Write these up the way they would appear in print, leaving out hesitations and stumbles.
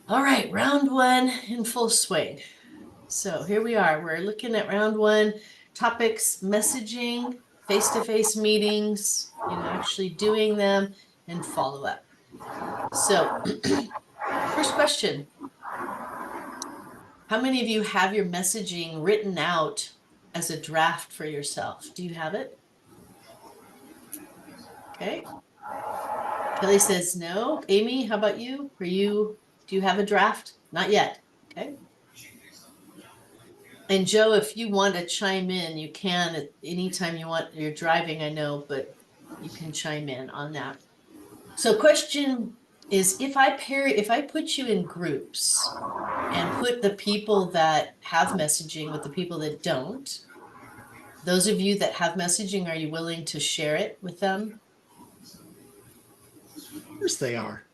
All right, round one in full swing. So here we are. We're looking at round one topics, messaging, face-to-face meetings, actually doing them and follow up. So first question, how many of you have your messaging written out as a draft for yourself? Do you have it? Okay. Kelly says no. Amy, how about you? Do you have a draft? Not yet. Okay. And Joe, if you want to chime in, you can at any time you want. You're driving, I know, but you can chime in on that. So question is if I put you in groups and put the people that have messaging with the people that don't, those of you that have messaging, are you willing to share it with them? Of course they are.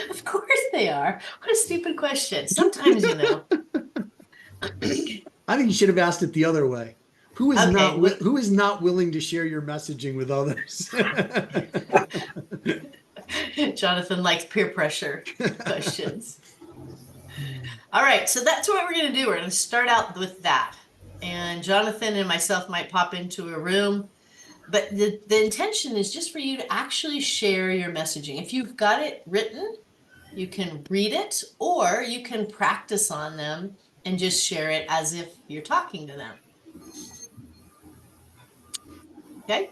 Of course they are. What a stupid question. Sometimes, I think you should have asked it the other way. Who is not Okay, who is not willing to share your messaging with others? Jonathan likes peer pressure questions. All right, so that's what we're going to do. We're going to start out with that. And Jonathan and myself might pop into a room, but the intention is just for you to actually share your messaging. If you've got it written, you can read it or you can practice on them and just share it as if you're talking to them. Okay,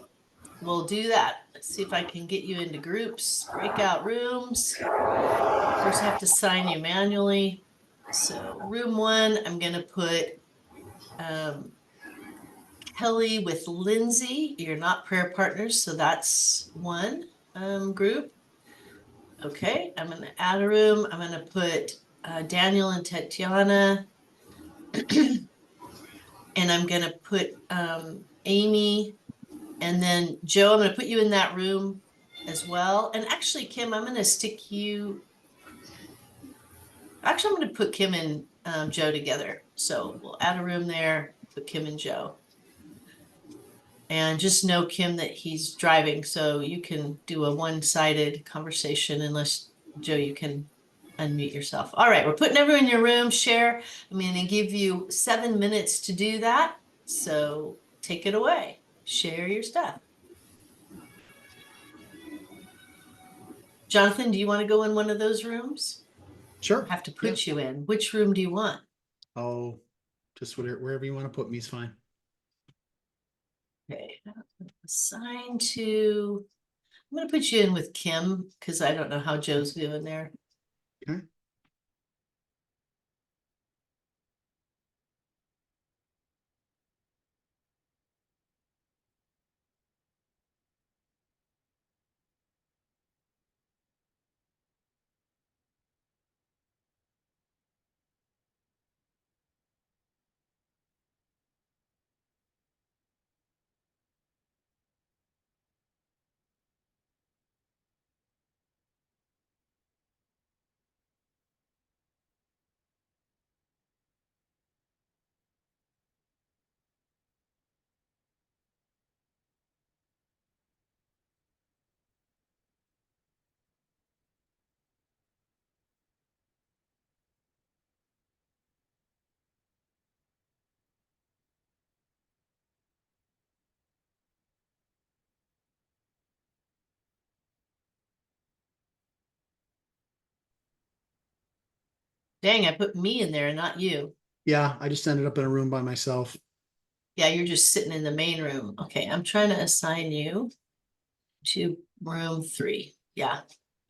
we'll do that. Let's see if I can get you into groups, breakout rooms. Of course, I have to sign you manually. So room one, I'm going to put um, Kelly with Lindsay. You're not prayer partners, so that's one group. Okay, I'm going to add a room. I'm going to put Daniel and Tatiana, and I'm going to put Amy, and then Joe. I'm going to put you in that room as well. And actually, Kim, I'm going to stick you. Actually, I'm going to put Kim and Joe together. So we'll add a room there, put Kim and Joe. And just know, Kim, that he's driving, so you can do a one-sided conversation unless, Joe, you can unmute yourself. All right, we're putting everyone in your room, share. I'm going to give you 7 minutes to do that. So take it away. Share your stuff. Jonathan, do you want to go in one of those rooms? I Sure. have to Yeah. put you in. Which room do you want? Oh, just wherever you want to put me is fine. Okay, assign to, I'm going to put you in with Kim because I don't know how Joe's doing there. Okay. Dang, I put me in there, not you. Yeah, I just ended up in a room by myself. Yeah, you're just sitting in the main room. Okay, I'm trying to assign you to room 3. Yeah.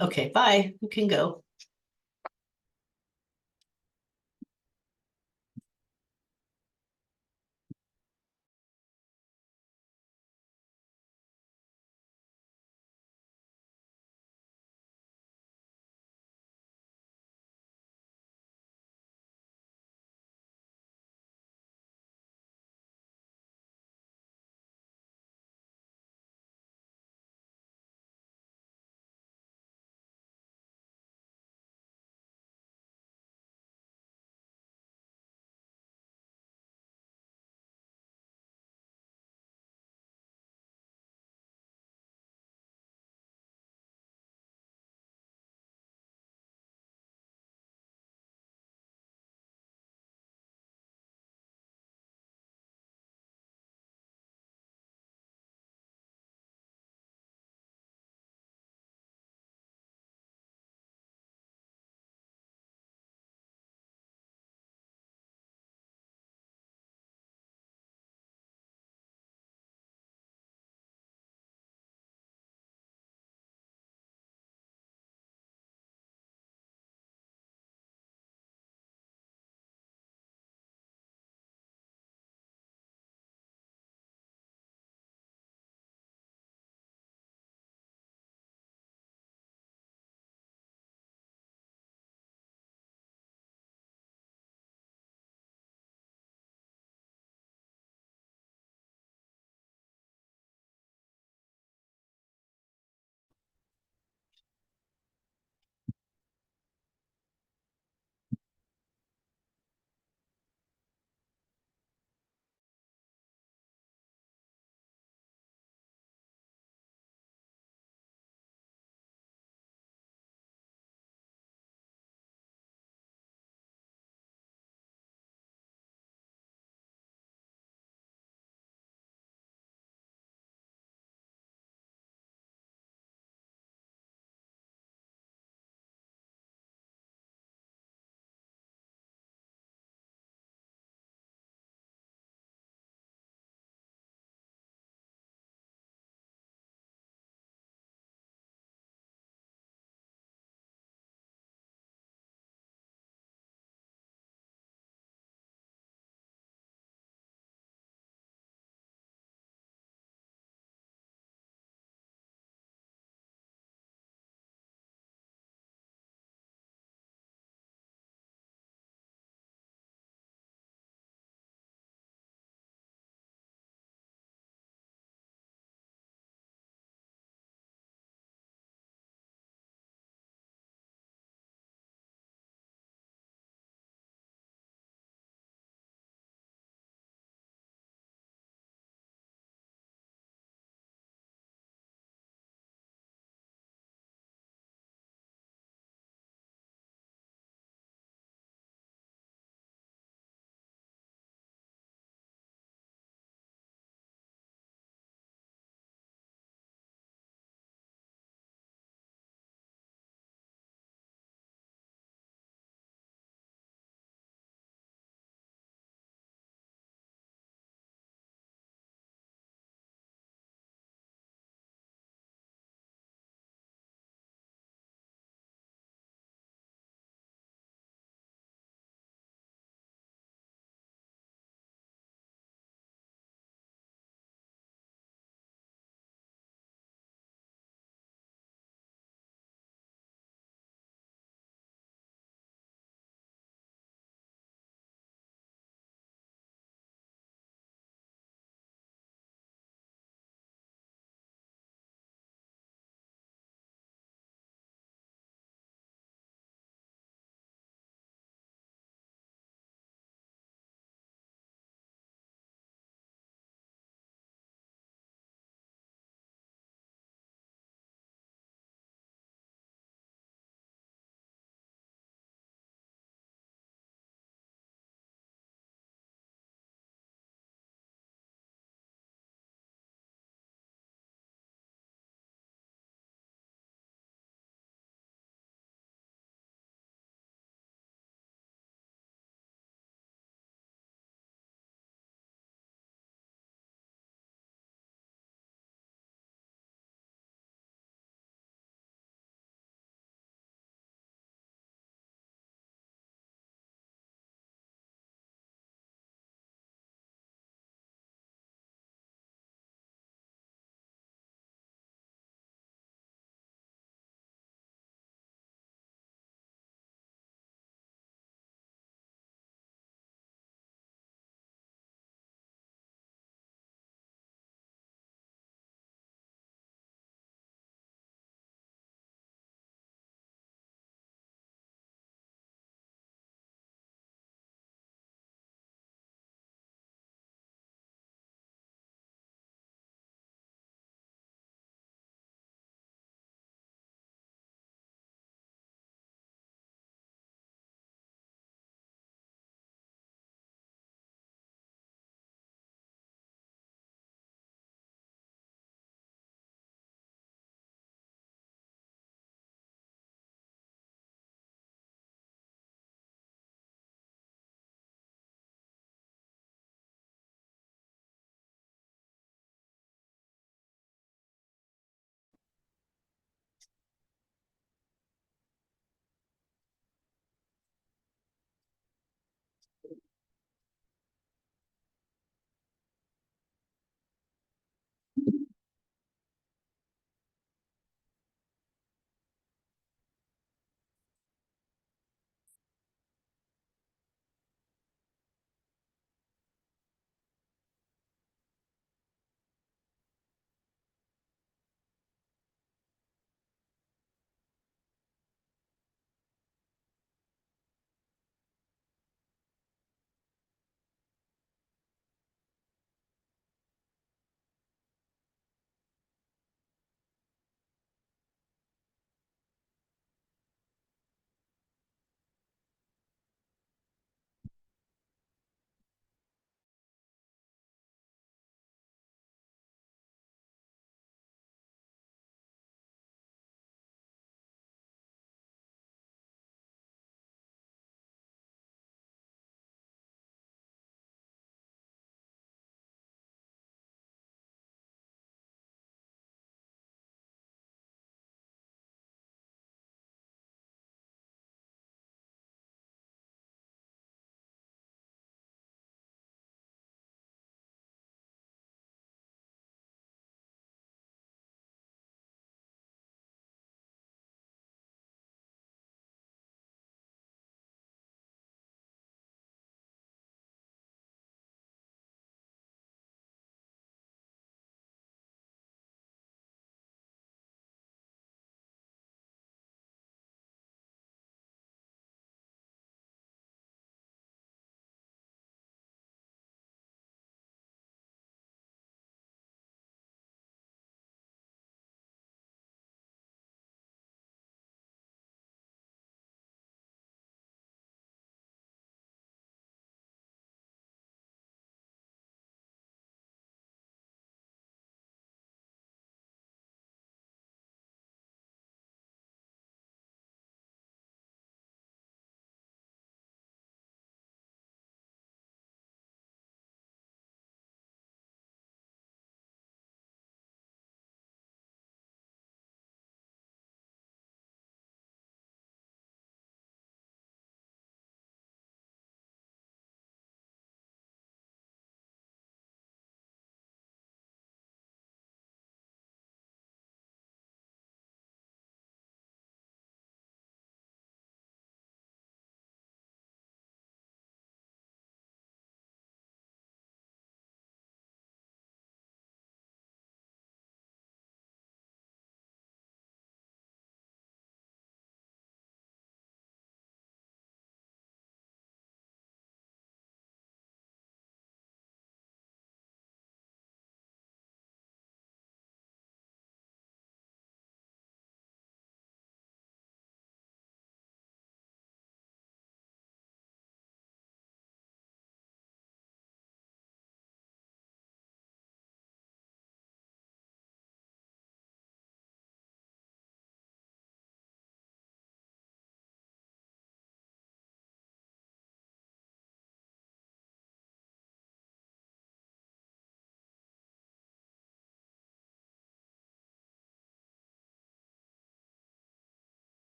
Okay, bye. You can go.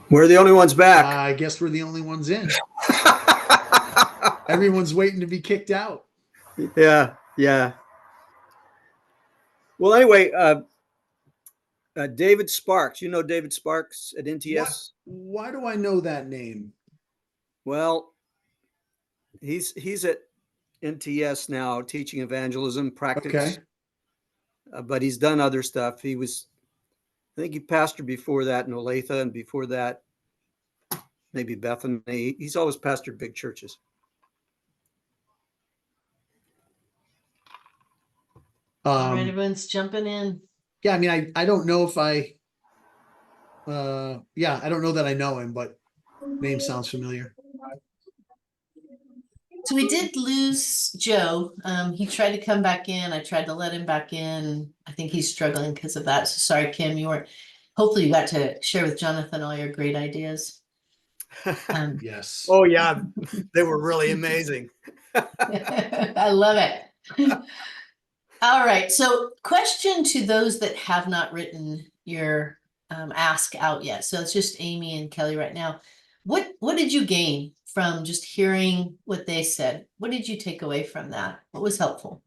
We're the only ones back. I guess we're the only ones in. Everyone's waiting to be kicked out. Yeah, yeah. Well, anyway, David Sparks. You know David Sparks at NTS? Why do I know that name? Well, he's at NTS now teaching evangelism practice. Okay. But he's done other stuff. I think he pastored before that in Olathe, and before that, maybe Bethany. He's always pastored big churches. All right, everyone's jumping in. Yeah, I mean, I don't know if I don't know that I know him, but name sounds familiar. So we did lose Joe. He tried to come back in. I tried to let him back in. I think he's struggling because of that. So sorry, Kim, hopefully you got to share with Jonathan all your great ideas. Yes. Oh yeah, they were really amazing. I love it. All right. So question to those that have not written your ask out yet. So it's just Amy and Kelly right now. What did you gain from just hearing what they said? What did you take away from that? What was helpful?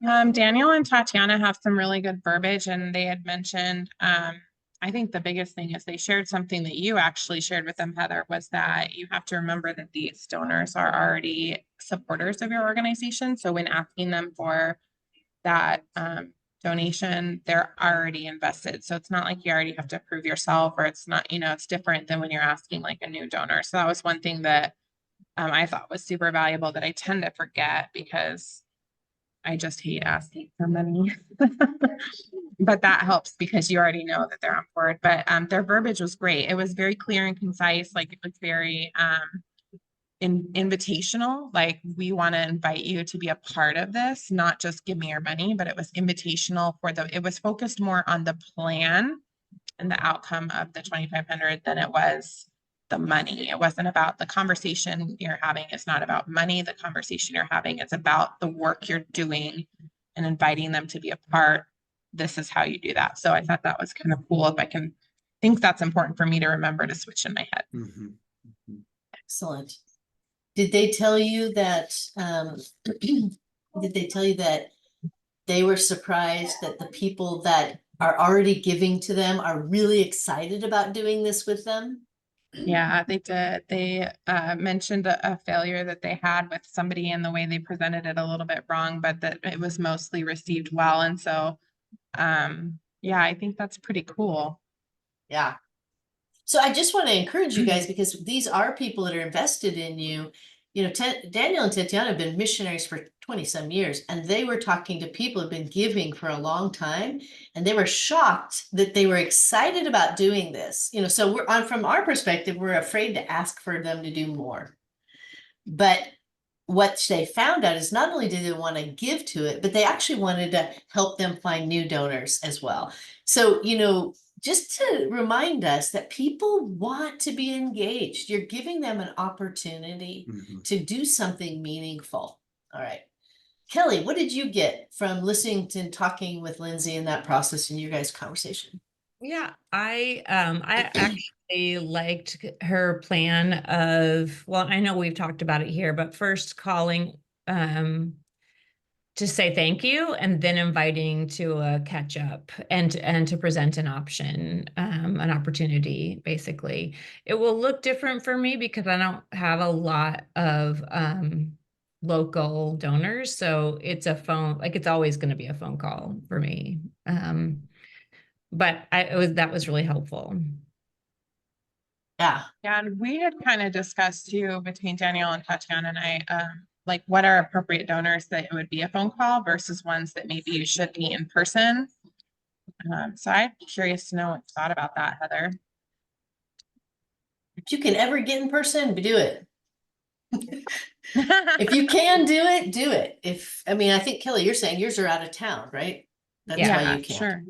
Daniel and Tatiana have some really good verbiage, and they had mentioned, I think the biggest thing is they shared something that you actually shared with them, Heather, was that you have to remember that these donors are already supporters of your organization. So when asking them for that donation, they're already invested. So it's not like you already have to prove yourself, or it's not, it's different than when you're asking like a new donor. So that was one thing that I thought was super valuable that I tend to forget because I just hate asking for money. But that helps because you already know that they're on board. But their verbiage was great. It was very clear and concise. Like it was very invitational. Like, we want to invite you to be a part of this, not just give me your money, but it was invitational it was focused more on the plan and the outcome of the 2,500 than it was the money. It wasn't about the conversation you're having. It's not about money. The conversation you're having is about the work you're doing and inviting them to be a part. This is how you do that. So I thought that was kind of cool. If I can think that's important for me to remember to switch in my head. Mm-hmm. Excellent. Did they tell you that, they were surprised that the people that are already giving to them are really excited about doing this with them? Yeah, they did. They mentioned a failure that they had with somebody and the way they presented it a little bit wrong, but that it was mostly received well. And so, yeah, I think that's pretty cool. Yeah. So I just want to encourage you guys, because these are people that are invested in you. Daniel and Tatiana have been missionaries for 20 some years, and they were talking to people who've been giving for a long time, and they were shocked that they were excited about doing this. So from our perspective, we're afraid to ask for them to do more. But what they found out is not only did they want to give to it, but they actually wanted to help them find new donors as well. So, just to remind us that people want to be engaged. You're giving them an opportunity to do something meaningful. All right. Kelly, what did you get from listening to and talking with Lindsay in that process in your guys' conversation? Yeah, I actually liked her plan of, well, I know we've talked about it here, but first calling to say thank you, and then inviting to a catch up and to present an option, an opportunity. Basically, it will look different for me because I don't have a lot of local donors, so it's it's always going to be a phone call for me. But that was really helpful. Yeah. Yeah, and we had kind of discussed too between Daniel and Tatiana and I, like what are appropriate donors that it would be a phone call versus ones that maybe you should be in person. So I'd be curious to know what you thought about that, Heather. If you can ever get in person, do it. If you can do it, do it. I think, Kelly, you're saying yours are out of town, right? That's why you can't. Sure.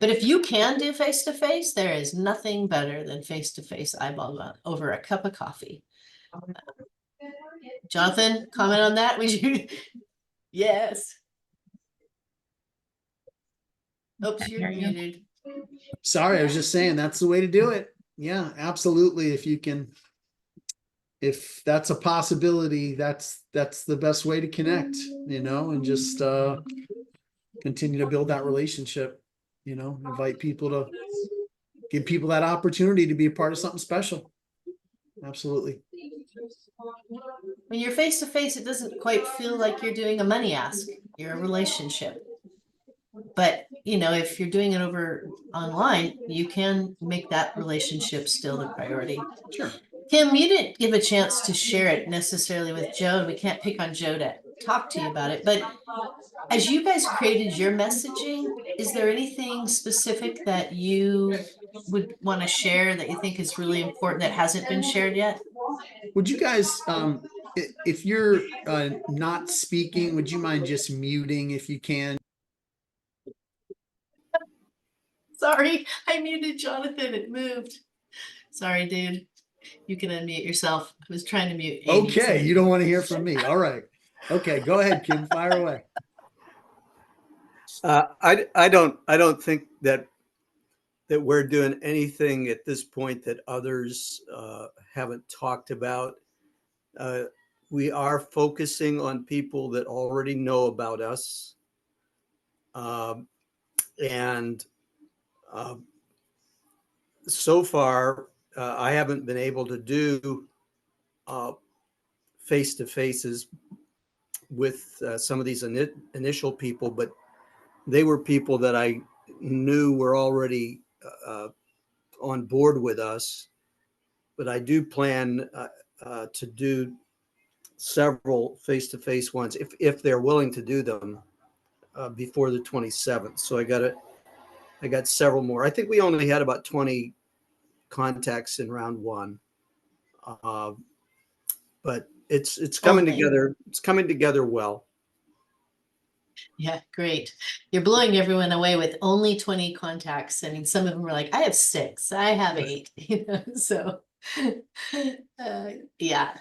But if you can do face-to-face, there is nothing better than face-to-face eyeball over a cup of coffee. Jonathan, comment on that? Would you? Yes. Oops, you're muted. Sorry, I was just saying that's the way to do it. Yeah, absolutely. If that's a possibility, that's the best way to connect, and just continue to build that relationship, invite people to give people that opportunity to be a part of something special. Absolutely. When you're face to face, it doesn't quite feel like you're doing a money ask. You're a relationship. But if you're doing it over online, you can make that relationship still the priority. Sure. Kim, you didn't give a chance to share it necessarily with Joe, and we can't pick on Joe to talk to you about it. But as you guys created your messaging, is there anything specific that you would want to share that you think is really important that hasn't been shared yet? Would you guys, if you're not speaking, would you mind just muting if you can? Sorry, I muted Jonathan. It moved. Sorry, dude. You can unmute yourself. I was trying to mute Amy. Okay, you don't want to hear from me. All right. Okay, go ahead, Kim. Fire away. I don't think that we're doing anything at this point that others haven't talked about. We are focusing on people that already know about us. And so far, I haven't been able to do face-to-faces with some of these initial people, but they were people that I knew were already on board with us. But I do plan to do several face-to-face ones if they're willing to do them before the 27th. So I got several more. I think we only had about 20 contacts in round one, but it's coming together. It's coming together well. Yeah, great. You're blowing everyone away with only 20 contacts. I mean, some of them were like, I have 6, I have 8, so yeah.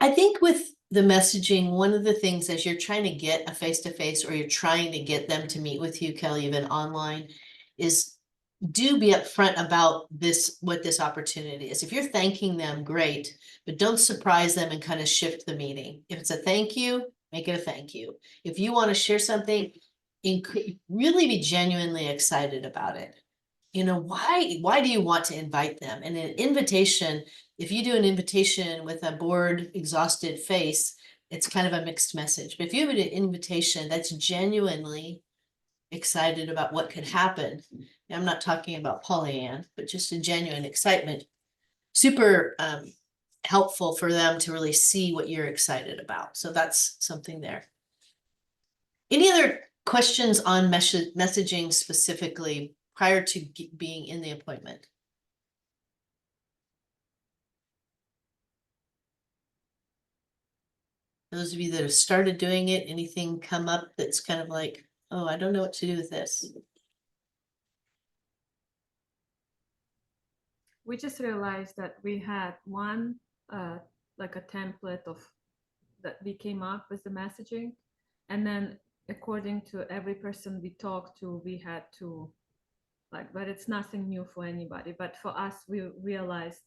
I think with the messaging, one of the things as you're trying to get a face-to-face or you're trying to get them to meet with you, Kelly, even online, is do be upfront about what this opportunity is. If you're thanking them, great, but don't surprise them and kind of shift the meeting. If it's a thank you, make it a thank you. If you want to share something, really be genuinely excited about it. Why do you want to invite them? And an invitation, if you do an invitation with a bored, exhausted face, it's kind of a mixed message. But if you have an invitation that's genuinely excited about what could happen, I'm not talking about Pollyann, but just a genuine excitement, super helpful for them to really see what you're excited about. So that's something there. Any other questions on messaging specifically prior to being in the appointment? Those of you that have started doing it, anything come up that's kind of like, oh, I don't know what to do with this? We just realized that we had one, like a template that we came up with the messaging. And then according to every person we talked to, we had to but it's nothing new for anybody. But for us, we realized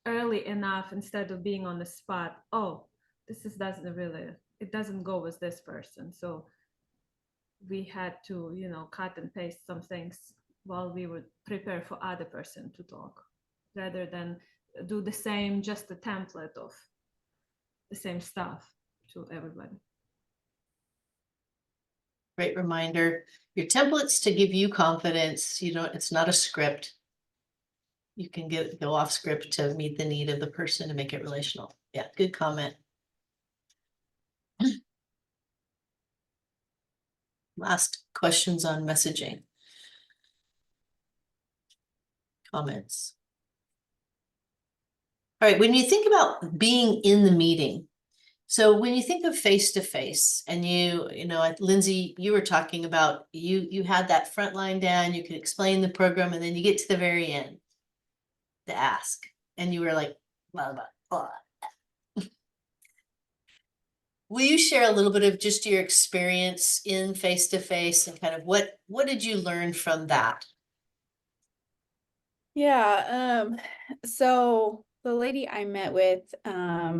early enough, instead of being on the spot, oh, it doesn't go with this person. So we had to, cut and paste some things while we would prepare for other person to talk, rather than do the same, just a template of the same stuff to everybody. Great reminder. Your templates to give you confidence. It's not a script. You can go off script to meet the need of the person to make it relational. Yeah, good comment. Last questions on messaging. Comments. All right, when you think about being in the meeting, so when you think of face-to-face and Lindsay, you were talking about, you had that front line down, you could explain the program, and then you get to the very end to ask. And you were like, blah, blah, blah. will you share a little bit of just your experience in face-to-face and kind of what did you learn from that? Yeah, so the lady I met with, I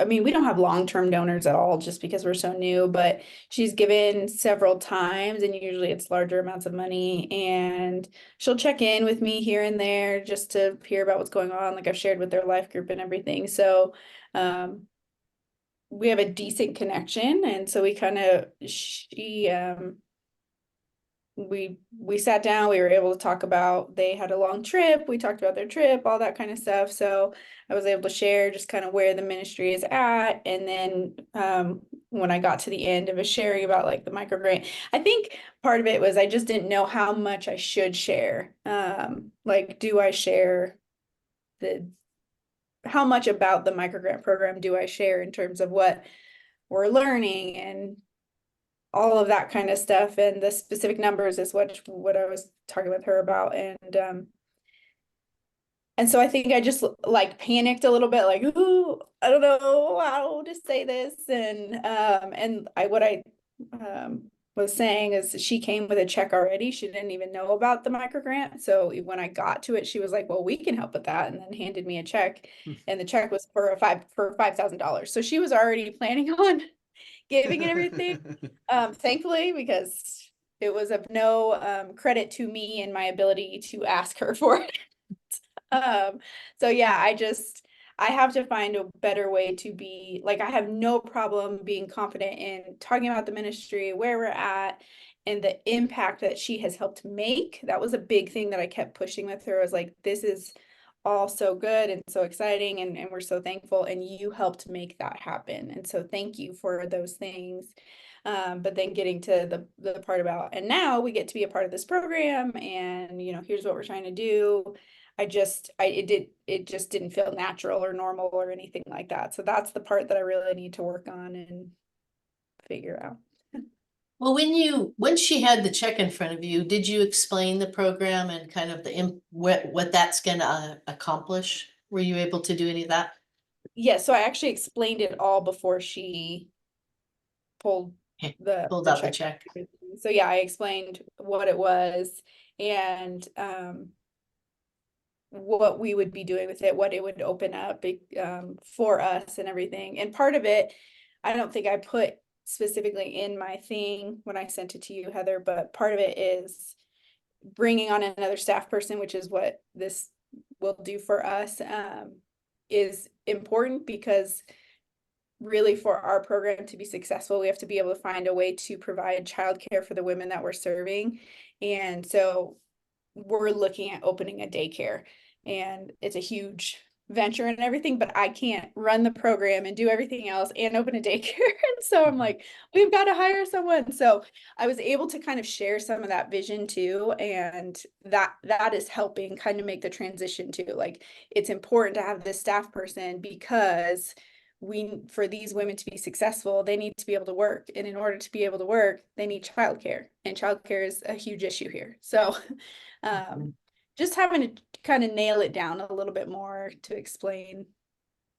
mean, we don't have long-term donors at all just because we're so new, but she's given several times and usually it's larger amounts of money, and she'll check in with me here and there just to hear about what's going on. Like I've shared with their life group and everything. So, we have a decent connection. And so we sat down, we were able to talk about, they had a long trip, we talked about their trip, all that kind of stuff. So I was able to share just kind of where the ministry is at. And then when I got to the end, of was sharing about like the micro grant. I think part of it was I just didn't know how much I should share. Like, do I share how much about the micro grant program do I share in terms of what we're learning and all of that kind of stuff, and the specific numbers is what I was talking with her about. And so I think I just like panicked a little bit, like, ooh, I don't know how to say this. And what I was saying is she came with a check already. She didn't even know about the micro grant. So when I got to it, she was like, well, we can help with that, and then handed me a check. And the check was for $5,000. So she was already planning on giving and everything. Thankfully, because it was of no credit to me and my ability to ask her for it. So yeah, I have to find a better way to be like, I have no problem being confident in talking about the ministry, where we're at, and the impact that she has helped make. That was a big thing that I kept pushing with her. I was like, this is all so good and so exciting, and we're so thankful, and you helped make that happen. And so thank you for those things. But then getting to the part about, and now we get to be a part of this program, and here's what we're trying to do. It just didn't feel natural or normal or anything like that. So that's the part that I really need to work on and figure out. Well, when she had the check in front of you, did you explain the program and kind of what that's going to accomplish? Were you able to do any of that? Yeah, so I actually explained it all before she pulled Pulled out the check. So yeah, I explained what it was and what we would be doing with it, what it would open up for us and everything. And part of it, I don't think I put specifically in my thing when I sent it to you, Heather, but part of it is bringing on another staff person, which is what this will do for us, is important, because really for our program to be successful, we have to be able to find a way to provide childcare for the women that we're serving. And so we're looking at opening a daycare, and it's a huge venture and everything, but I can't run the program and do everything else and open a daycare. And so I'm like, we've got to hire someone. So I was able to kind of share some of that vision too. And that is helping kind of make the transition too. Like, it's important to have this staff person, because for these women to be successful, they need to be able to work. And in order to be able to work, they need childcare, and childcare is a huge issue here. So just having to kind of nail it down a little bit more to explain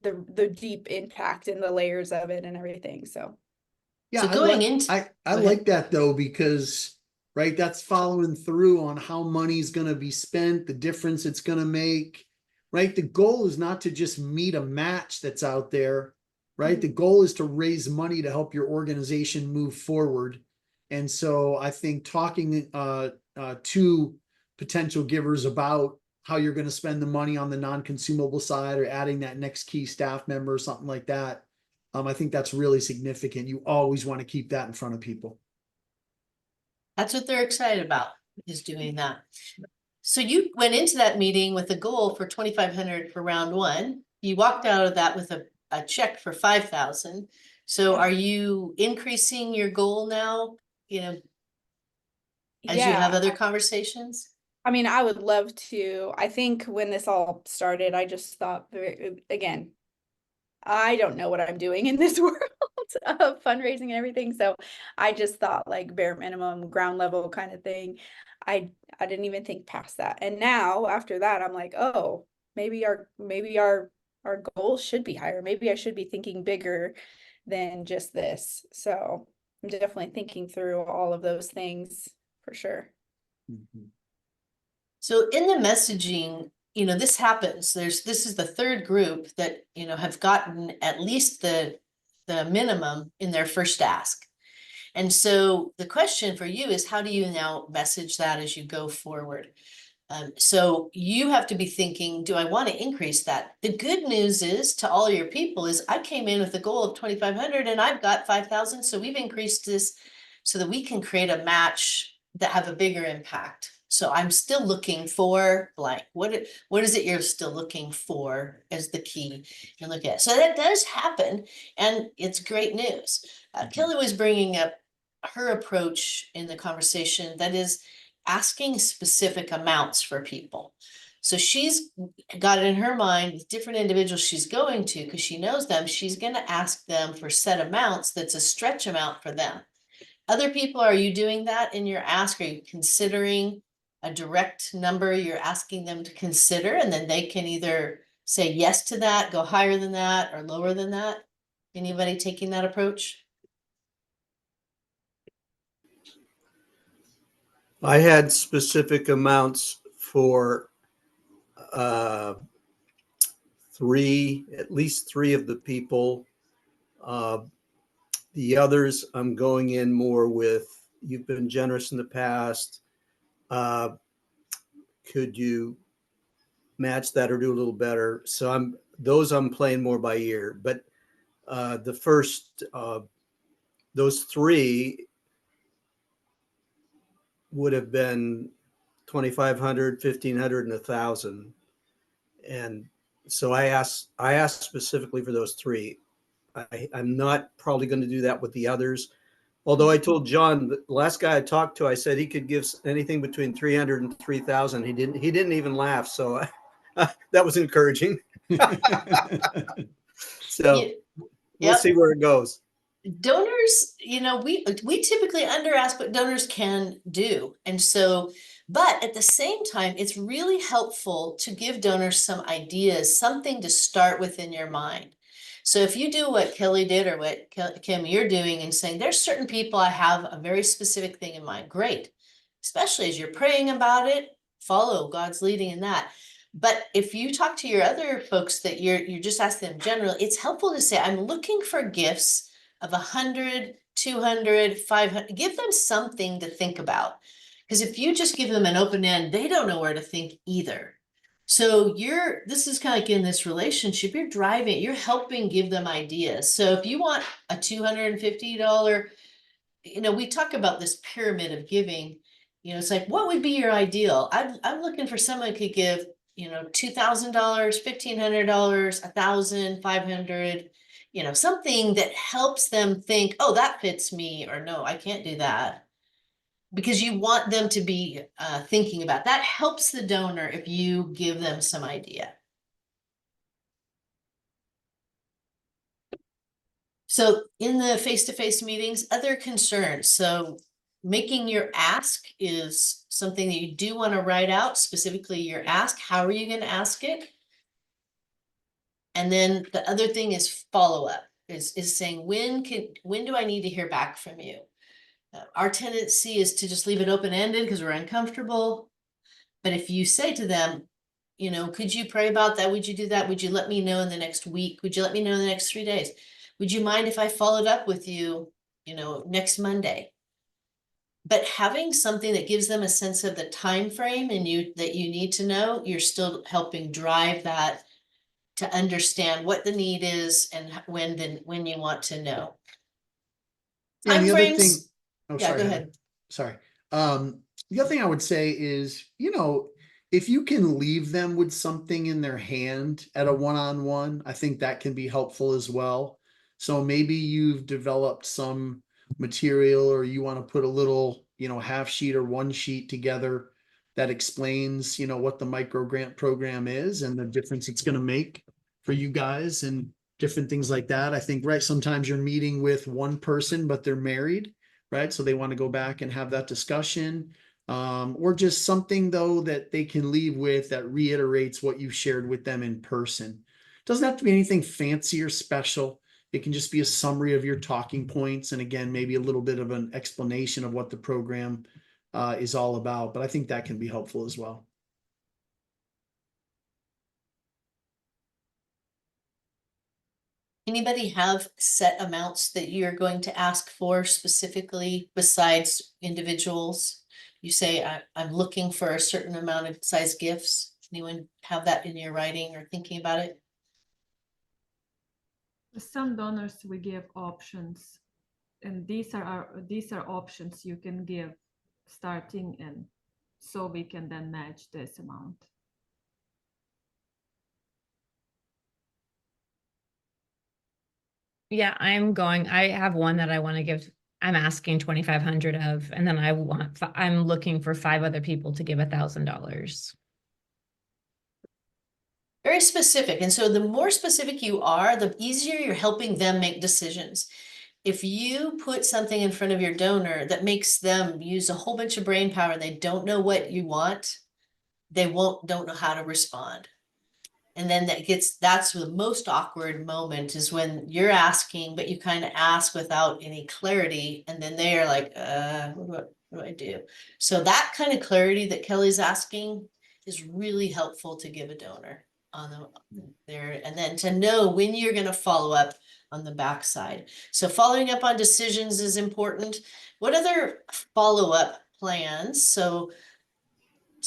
the deep impact and the layers of it and everything. So Yeah, So going into- I Go like that though, because right, that's following through on how money's gonna be spent, the difference it's gonna make. Right. The goal is not to just meet a match that's out there, right? The goal is to raise money to help your organization move forward. And so I think talking to potential givers about how you're going to spend the money on the non-consumable side, or adding that next key staff member or something like that, I think that's really significant. You always want to keep that in front of people. That's what they're excited about, is doing that. So you went into that meeting with a goal for 2,500 for round one. You walked out of that with a check for 5,000. So are you increasing your goal now, as you have other conversations? I mean, I would love to. I think when this all started, I just thought, again, I don't know what I'm doing in this world of fundraising and everything. So I just thought like bare minimum, ground level kind of thing. I didn't even think past that. And now after that, I'm like, oh, maybe our our goals should be higher. Maybe I should be thinking bigger than just this. So I'm definitely thinking through all of those things for sure. Mhm. So in the messaging, this happens. This is the third group that, have gotten at least the minimum in their first ask. And so the question for you is, how do you now message that as you go forward? So you have to be thinking, do I want to increase that? The good news is to all your people is I came in with a goal of 2,500 and I've got 5,000. So we've increased this so that we can create a match that have a bigger impact. So I'm still looking for blank. What is it you're still looking for as the key you look at? So that does happen, and it's great news. Kelly was bringing up her approach in the conversation, that is asking specific amounts for people. So she's got it in her mind with different individuals she's going to, because she knows them, she's going to ask them for set amounts that's a stretch amount for them. Other people, are you doing that in your ask? Are you considering a direct number you're asking them to consider, and then they can either say yes to that, go higher than that, or lower than that? Anybody taking that approach? I had specific amounts for at least three of the people. The others, I'm going in more with, you've been generous in the past. Could you match that or do a little better? So I'm playing more by ear. But the first, those three would have been 2,500, 1,500, and 1,000. And so I asked specifically for those three. I'm not probably going to do that with the others. Although I told John, the last guy I talked to, I said he could give anything between 300 and 3,000. He didn't even laugh. So that was encouraging. So we'll see where it goes. Donors, we typically under ask what donors can do. And so, but at the same time, it's really helpful to give donors some ideas, something to start with in your mind. So if you do what Kelly did, or what Kim, you're doing, and saying, there's certain people I have a very specific thing in mind, great. Especially as you're praying about it, follow God's leading in that. But if you talk to your other folks that you're just asking them generally, it's helpful to say, I'm looking for gifts of 100, 200, 500, give them something to think about. Because if you just give them an open end, they don't know where to think either. So this is kind of like in this relationship, you're helping give them ideas. So if you want a $250, we talk about this pyramid of giving, it's like, what would be your ideal? I'm looking for someone who could give, $2,000, $1,500, $1,000, $500, something that helps them think, oh, that fits me, or no, I can't do that. Because you want them to be thinking about that. Helps the donor if you give them some idea. So in the face-to-face meetings, other concerns. So making your ask is something that you do want to write out, specifically your ask. How are you going to ask it? And then the other thing is follow-up, is saying, when do I need to hear back from you? Our tendency is to just leave it open-ended because we're uncomfortable. But if you say to them, could you pray about that? Would you do that? Would you let me know in the next week? Would you let me know in the next 3 days? Would you mind if I followed up with you, next Monday? But having something that gives them a sense of the time frame and that you need to know, you're still helping drive that to understand what the need is and when you want to know. And the other thing, Yeah, sorry, go Heather. ahead. Sorry. The other thing I would say is, if you can leave them with something in their hand at a one-on-one, I think that can be helpful as well. So maybe you've developed some material, or you want to put a little, half sheet or one sheet together that explains, what the micro grant program is and the difference it's going to make for you guys and different things like that. I think, right, sometimes you're meeting with one person, but they're married, right? So they want to go back and have that discussion. Or just something though that they can leave with that reiterates what you shared with them in person, Doesn't have to be anything fancy or special. It can just be a summary of your talking points. And again, maybe a little bit of an explanation of what the program is all about. But I think that can be helpful as well. Anybody have set amounts that you're going to ask for specifically besides individuals? You say, I'm looking for a certain amount of size gifts. Anyone have that in your writing or thinking about it? Some donors we give options, and these are options you can give starting, and so we can then match this amount. Yeah, I have one that I want to give. I'm asking 2,500 of, and then I'm looking for 5 other people to give $1,000. Very specific. And so the more specific you are, the easier you're helping them make decisions. If you put something in front of your donor that makes them use a whole bunch of brain power, and they don't know what you want, they don't know how to respond. And then that's the most awkward moment, is when you're asking, but you kind of ask without any clarity. And then they are like, what do I do? So that kind of clarity that Kelly's asking is really helpful to give a donor on there. And then to know when you're going to follow up on the backside. So following up on decisions is important. What other follow-up plans? So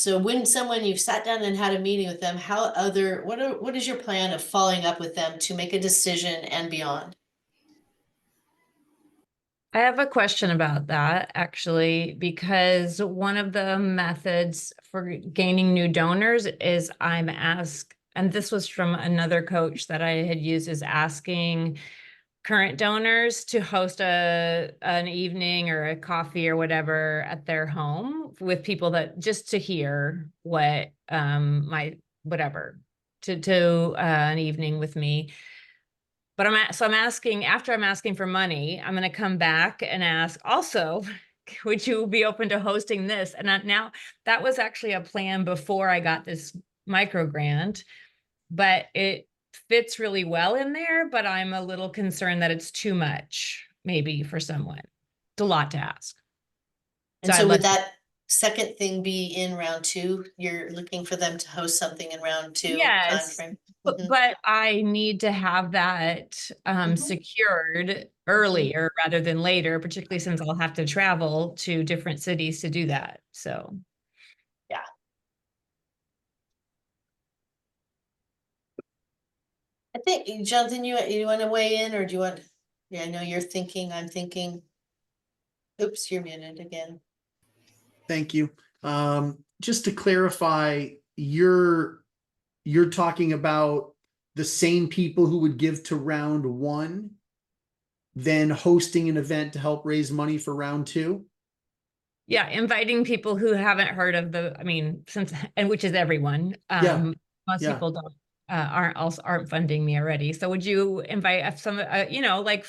when you've sat down and had a meeting with them, what is your plan of following up with them to make a decision and beyond? I have a question about that, actually, because one of the methods for gaining new donors is and this was from another coach that I had used, is asking current donors to host an evening or a coffee or whatever at their home with people that just to hear what an evening with me. But I'm asking, after I'm asking for money, I'm going to come back and ask also, would you be open to hosting this? And now that was actually a plan before I got this micro grant, but it fits really well in there, but I'm a little concerned that it's too much, maybe, for someone. It's a lot to ask. And so would that second thing be in round 2? You're looking for them to host something in round 2 Yes, timeframe? but I need to have that secured earlier rather than later, particularly since I'll have to travel to different cities to do that. So, yeah. I think, Jonathan, you want to weigh in, or do you want? Yeah, I know you're thinking, I'm thinking. Oops, you're muted again. Thank you. Just to clarify, you're talking about the same people who would give to round 1, then hosting an event to help raise money for round 2? yeah, inviting people who haven't heard of which is everyone. Most Yeah. people don't aren't funding me already. So would you invite some, like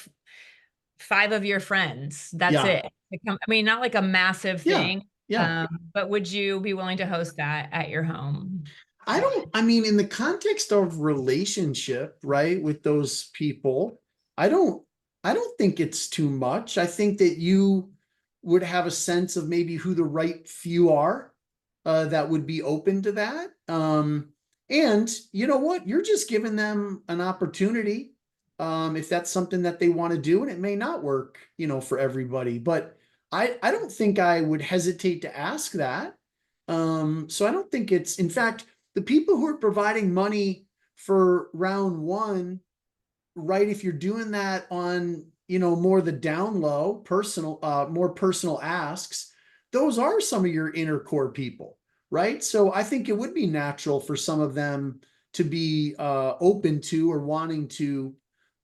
5 of your friends? That's Yeah. it. Not like a massive thing. Yeah. But would you be willing to host that at your home? In the context of relationship, right, with those people, I don't think it's too much. I think that you would have a sense of maybe who the right few are that would be open to that. And you know what? You're just giving them an opportunity if that's something that they want to do, and it may not work, for everybody. But I don't think I would hesitate to ask that. So I don't think it's, in fact, the people who are providing money for round 1, right? If you're doing that on, more the down low, personal, more personal asks, those are some of your inner core people, right? So I think it would be natural for some of them to be open to or wanting to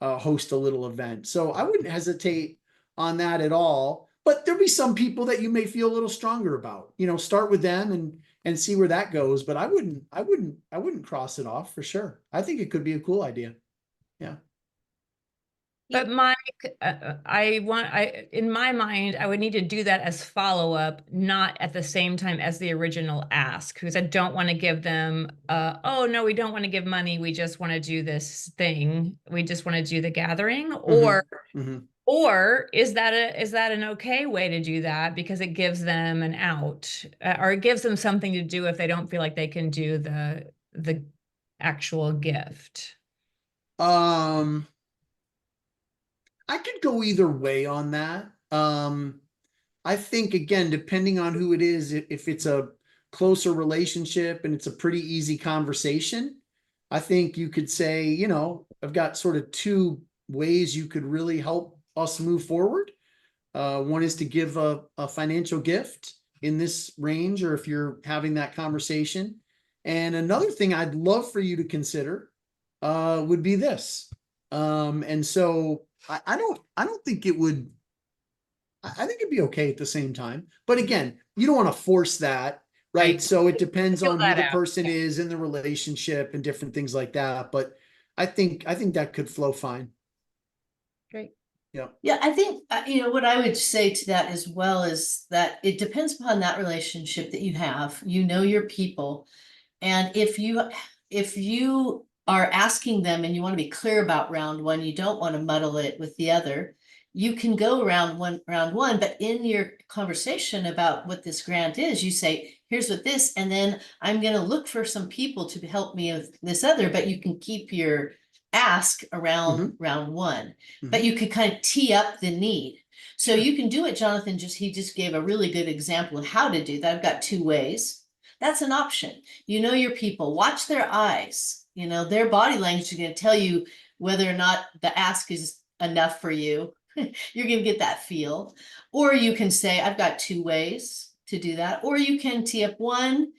host a little event. So I wouldn't hesitate on that at all. But there'll be some people that you may feel a little stronger about. Start with them and see where that goes. But I wouldn't cross it off for sure. I think it could be a cool idea. Yeah. But Mike, in my mind, I would need to do that as follow-up, not at the same time as the original ask, because I don't want to give them, oh, no, we don't want to give money. We just want to do this thing. We just want to do the gathering. Mhm. Or is that an okay way to do that? Because it gives them an out, or it gives them something to do if they don't feel like they can do the actual gift. I could go either way on that. I think again, depending on who it is, if it's a closer relationship and it's a pretty easy conversation, I think you could say, you know, I've got sort of two ways you could really help us move forward. One is to give a financial gift in this range, or if you're having that conversation. And another thing I'd love for you to consider would be this. And so I don't think it would, I think it'd be okay at the same time. But again, you don't want to force that, right? Right. So it depends Feel on who that the out. person is in the relationship and different things like that. But I think that could flow fine. Great. Yeah. Yeah, I think, you know, what I would say to that as well is that it depends upon that relationship that you have. You know your people. And if you are asking them and you want to be clear about round one, you don't want to muddle it with the other. You can go round one, but in your conversation about what this grant is, you say, here's what this, and then I'm going to look for some people to help me with this other, but you can keep your ask around round one, but you could kind of tee up the need. So you can do it, Jonathan, he just gave a really good example of how to do that. I've got two ways. That's an option. You know your people, watch their eyes, you know, their body language is going to tell you whether or not the ask is enough for you. You're going to get that feel. Or you can say, I've got two ways to do that. Or you can tee up one,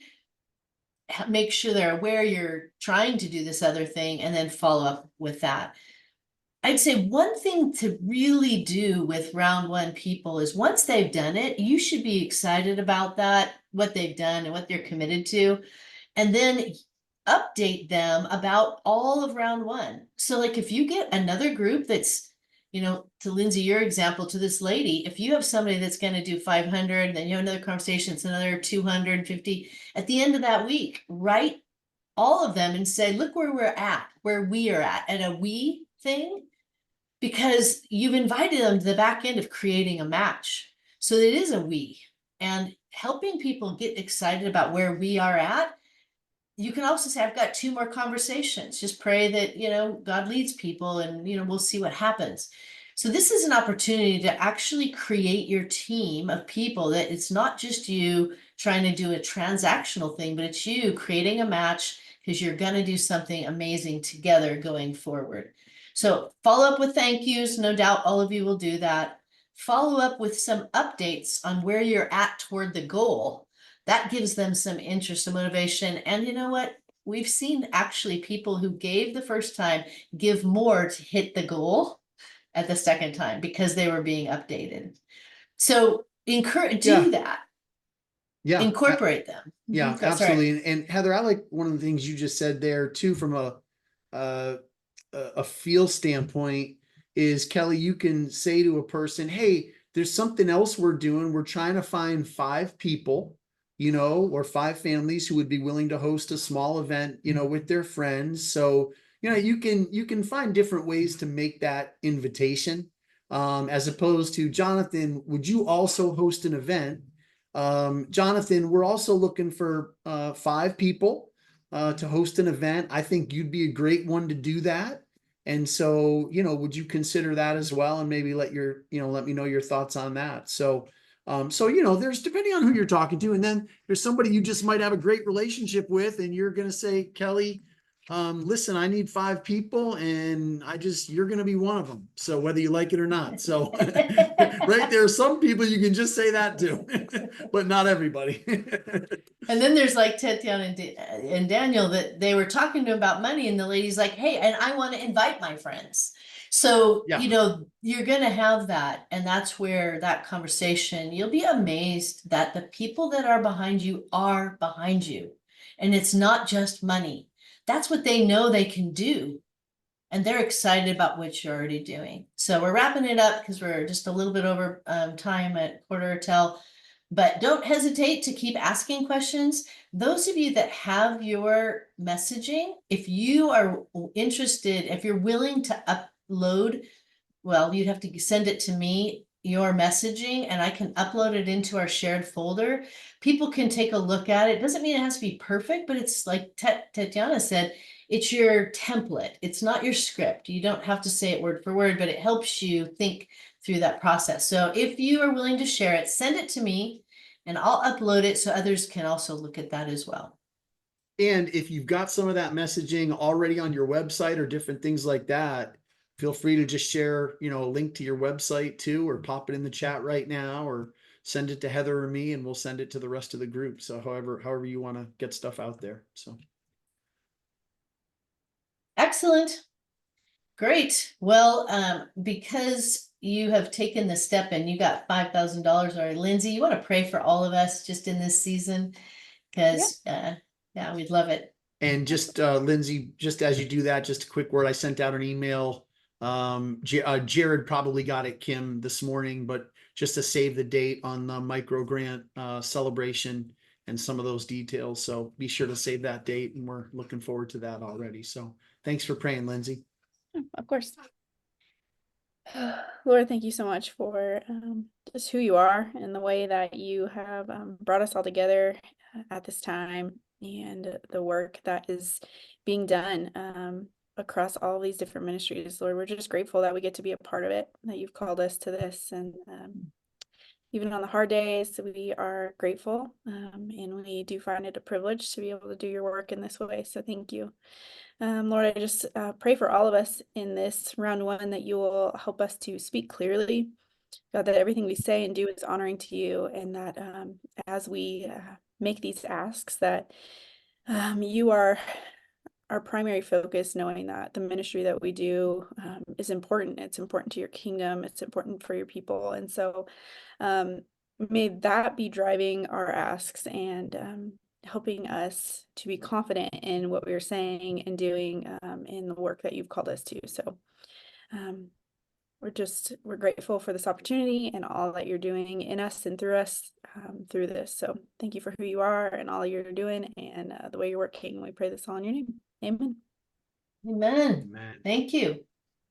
make sure they're aware you're trying to do this other thing, and then follow up with that. I'd say one thing to really do with round one people is once they've done it, you should be excited about that, what they've done and what they're committed to, and then update them about all of round one. So like if you get another group that's, you know, to Lindsay, your example, to this lady, if you have somebody that's going to do 500, then you have another conversation, it's another 250, at the end of that week, write all of them and say, look where we are at a we thing, because you've invited them to the back end of creating a match. So it is a we, and helping people get excited about where we are at. You can also say, I've got two more conversations. Just pray that, you know, God leads people, and, you know, we'll see what happens. So this is an opportunity to actually create your team of people, that it's not just you trying to do a transactional thing, but it's you creating a match because you're going to do something amazing together going forward. So follow up with thank yous. No doubt all of you will do that. Follow up with some updates on where you're at toward the goal. That gives them some interest and motivation. And you know what? We've seen actually people who gave the first time give more to hit the goal at the second time because they were being updated. So do that. Yeah. Incorporate them. Yeah, Okay, sorry. absolutely. And Heather, I like one of the things you just said there too, from a feel standpoint, is Kelly, you can say to a person, hey, there's something else we're doing. We're trying to find 5 people, you know, or 5 families who would be willing to host a small event, you know, with their friends. So, you know, you can find different ways to make that invitation, as opposed to, Jonathan, would you also host an event? Jonathan, we're also looking for 5 people to host an event. I think you'd be a great one to do that. And so, you know, would you consider that as well? And maybe let me know your thoughts on that. So, you know, there's, depending on who you're talking to, and then there's somebody you just might have a great relationship with, and you're going to say, Kelly, listen, I need 5 people, and you're going to be one of them. So whether you like it or not. So right there are some people you can just say that to, but not everybody. And then there's like Tatiana and Daniel, that they were talking to him about money, and the lady's like, hey, and I want to invite my friends. So, Yeah. you know, you're going to have that. And that's where that conversation, you'll be amazed that the people that are behind you are behind you. And it's not just money. That's what they know they can do. and they're excited about what you're already doing. So we're wrapping it up because we're just a little bit over time at quarter till. But don't hesitate to keep asking questions. Those of you that have your messaging, if you are interested, if you're willing to upload, well, you'd have to send it to me, your messaging, and I can upload it into our shared folder. People can take a look at it. Doesn't mean it has to be perfect, but it's like Tatiana said, it's your template. It's not your script. You don't have to say it word for word, but it helps you think through that process. So if you are willing to share it, send it to me and I'll upload it so others can also look at that as well. And if you've got some of that messaging already on your website or different things like that, feel free to just share, you know, a link to your website too, or pop it in the chat right now, or send it to Heather or me, and we'll send it to the rest of the group. So however you want to get stuff out there. So Excellent. Great. Well, because you have taken the step and you got $5,000 already, Lindsay, you want to pray for all of us just in this season? Because yeah, we'd love it. And just Lindsay, just as you do that, just a quick word. I sent out an email. Jared probably got it, Kim, this morning, but just to save the date on the micro grant celebration and some of those details. So be sure to save that date, and we're looking forward to that already. So thanks for praying, Lindsay. Of course. Lord, thank you so much for just who you are and the way that you have brought us all together at this time, and the work that is being done across all these different ministries. Lord, we're just grateful that we get to be a part of it, that you've called us to this. And even on the hard days, we are grateful, and we do find it a privilege to be able to do your work in this way. So thank you. Lord, I just pray for all of us in this round one, that you will help us to speak clearly, God, that everything we say and do is honoring to you, and that as we make these asks, that you are our primary focus, knowing that the ministry that we do is important. It's important to your kingdom. It's important for your people. And so may that be driving our asks and helping us to be confident in what we're saying and doing in the work that you've called us to. So we're grateful for this opportunity and all that you're doing in us and through us through this. So thank you for who you are and all you're doing and the way you're working. We pray this all in your name. Amen. Amen. Amen. Thank you.